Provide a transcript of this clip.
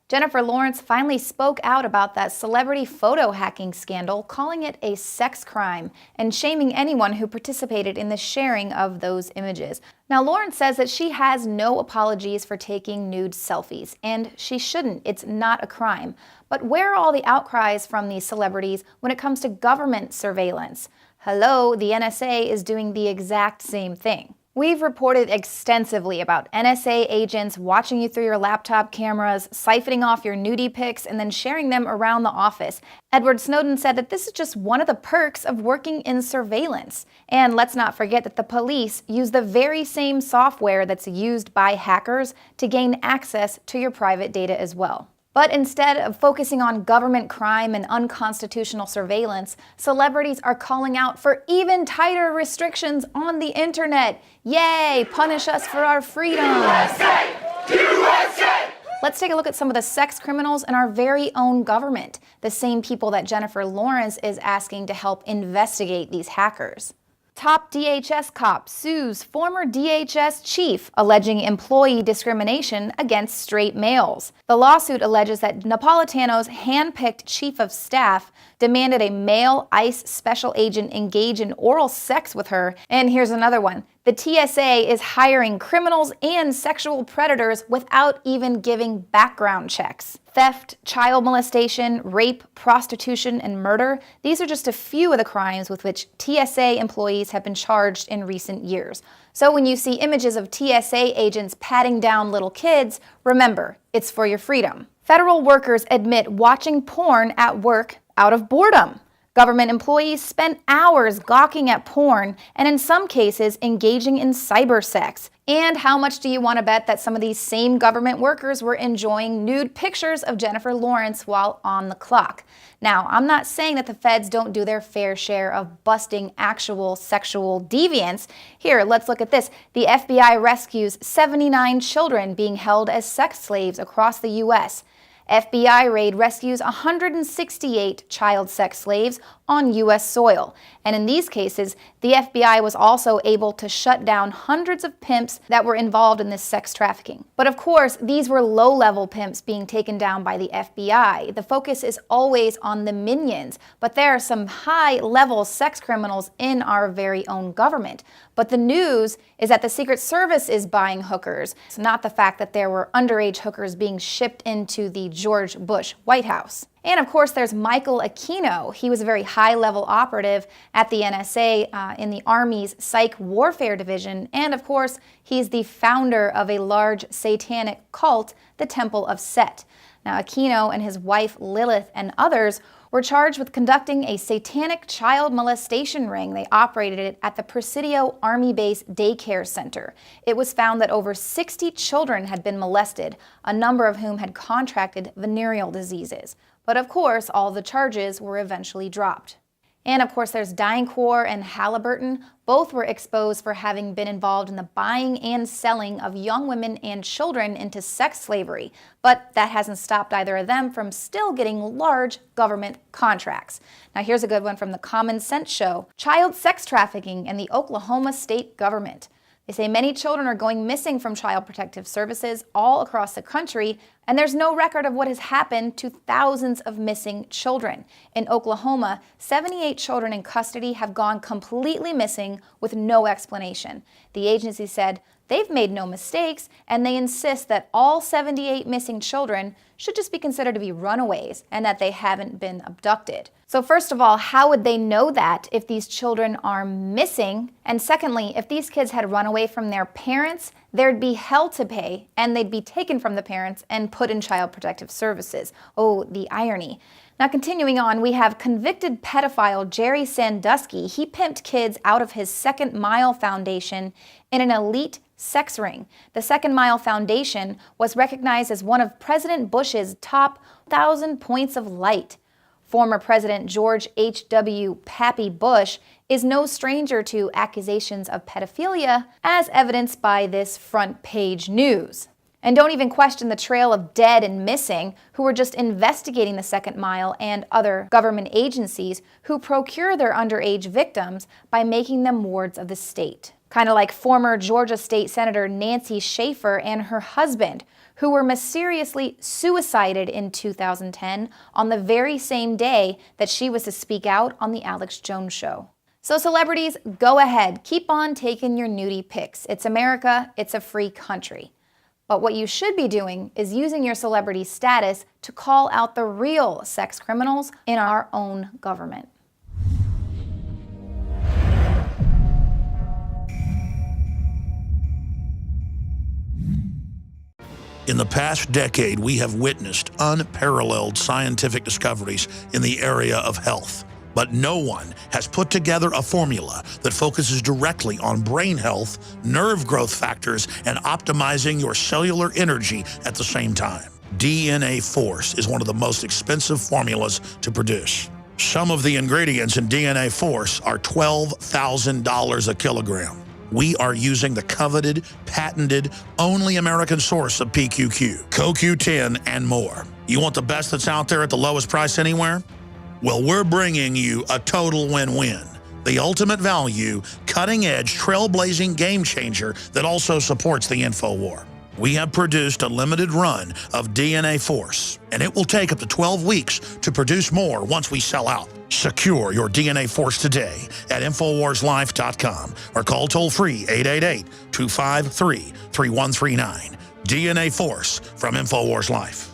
Jennifer Lawrence finally spoke out about that celebrity photo hacking scandal, calling it a sex crime and shaming anyone who participated in the sharing of those images. Now, Lawrence says that she has no apologies for taking nude selfies, and she shouldn't. It's not a crime. But where are all the outcries from these celebrities when it comes to government surveillance? Hello, the NSA is doing the exact same thing. We've reported extensively about NSA agents watching you through your laptop cameras, siphoning off your nudie pics, and then sharing them around the office. Edward Snowden said that this is just one of the perks of working in surveillance. And let's not forget that the police use the very same software that's used by hackers to gain access to your private data as well. But instead of focusing on government crime and unconstitutional surveillance, celebrities are calling out for even tighter restrictions on the internet. Yay, punish us for our freedoms. USA! USA! Let's take a look at some of the sex criminals in our very own government, the same people that Jennifer Lawrence is asking to help investigate these hackers. Top DHS cop sues former DHS chief, alleging employee discrimination against straight males. The lawsuit alleges that Napolitano's hand-picked chief of staff demanded a male ICE special agent engage in oral sex with her. And here's another one. The TSA is hiring criminals and sexual predators without even giving background checks. Theft, child molestation, rape, prostitution, and murder, these are just a few of the crimes with which TSA employees have been charged in recent years. So when you see images of TSA agents patting down little kids, remember, it's for your freedom. Federal workers admit watching porn at work out of boredom. Government employees spent hours gawking at porn and in some cases engaging in cybersex. And how much do you want to bet that some of these same government workers were enjoying nude pictures of Jennifer Lawrence while on the clock? Now, I'm not saying that the feds don't do their fair share of busting actual sexual deviants. Here, let's look at this. The FBI rescues 79 children being held as sex slaves across the U.S. FBI raid rescues 168 child sex slaves on U.S. soil. And in these cases, the FBI was also able to shut down hundreds of pimps that were involved in this sex trafficking. But of course, these were low-level pimps being taken down by the FBI. The focus is always on the minions, but there are some high-level sex criminals in our very own government. But the news is that the Secret Service is buying hookers. It's not the fact that there were underage hookers being shipped into the George Bush White House. And of course, there's Michael Aquino. He was a very high-level operative at the NSA in the Army's Psych Warfare Division. And of course, he's the founder of a large satanic cult, the Temple of Set. Now, Aquino and his wife Lilith and others were charged with conducting a satanic child molestation ring. They operated it at the Presidio Army Base Daycare Center. It was found that over 60 children had been molested, a number of whom had contracted venereal diseases. But of course, all the charges were eventually dropped. And of course, there's DynCorp and Halliburton. Both were exposed for having been involved in the buying and selling of young women and children into sex slavery. But that hasn't stopped either of them from still getting large government contracts. Now here's a good one from the Common Sense Show. Child sex trafficking in the Oklahoma state government. They say many children are going missing from Child Protective Services all across the country, and there's no record of what has happened to thousands of missing children. In Oklahoma, 78 children in custody have gone completely missing with no explanation. The agency said they've made no mistakes, and they insist that all 78 missing children should just be considered to be runaways and that they haven't been abducted. So first of all, how would they know that if these children are missing? And secondly, if these kids had run away from their parents, there'd be hell to pay and they'd be taken from the parents and put in Child Protective Services. Oh, the irony. Now continuing on, we have convicted pedophile Jerry Sandusky. He pimped kids out of his Second Mile Foundation in an elite sex ring. The Second Mile Foundation was recognized as one of President Bush's top 1,000 points of light. Former President George H.W. Pappy Bush is no stranger to accusations of pedophilia, as evidenced by this front page news. And don't even question the trail of dead and missing who were just investigating the Second Mile and other government agencies who procure their underage victims by making them wards of the state. Kind of like former Georgia State Senator Nancy Schaefer and her husband, who were mysteriously suicided in 2010 on the very same day that she was to speak out on The Alex Jones Show. So celebrities, go ahead, keep on taking your nudie pics. It's America, it's a free country. But what you should be doing is using your celebrity status to call out the real sex criminals in our own government. In the past decade, we have witnessed unparalleled scientific discoveries in the area of health. But no one has put together a formula that focuses directly on brain health, nerve growth factors, and optimizing your cellular energy at the same time. DNA Force is one of the most expensive formulas to produce. Some of the ingredients in DNA Force are $12,000 a kilogram. We are using the coveted, patented, only American source of PQQ, CoQ10, and more. You want the best that's out there at the lowest price anywhere? Well, we're bringing you a total win-win. The ultimate value, cutting-edge, trailblazing game changer that also supports the InfoWar. We have produced a limited run of DNA Force, and it will take up to 12 weeks to produce more once we sell out. Secure your DNA Force today at InfoWarsLife.com or call toll-free 888-253-3139. DNA Force from InfoWars Life.